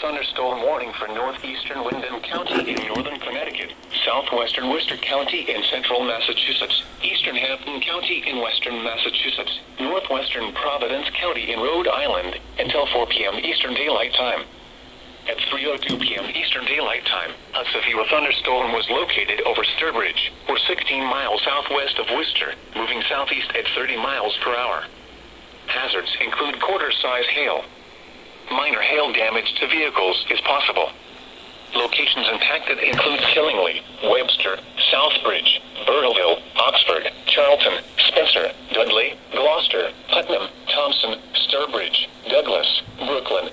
thunderstorm warning for northeastern Wyndham County in northern Connecticut, southwestern Worcester County in central Massachusetts, eastern Hampton County in western Massachusetts, northwestern Providence County in Rhode Island, until 4 p.m. Eastern Daylight Time. At 3:02 p.m. Eastern Daylight Time, a severe thunderstorm was located over Sturbridge, or 16 miles southwest of Worcester, moving southeast at 30 miles per hour. Hazards include quarter-size hail. Minor hail damage to vehicles is possible. Locations impacted include Killingly, Webster, Southbridge, Burteville, Oxford, Charlton, Spencer, Dudley, Gloucester, Putnam, Thompson, Sturbridge, Douglas, Brooklyn,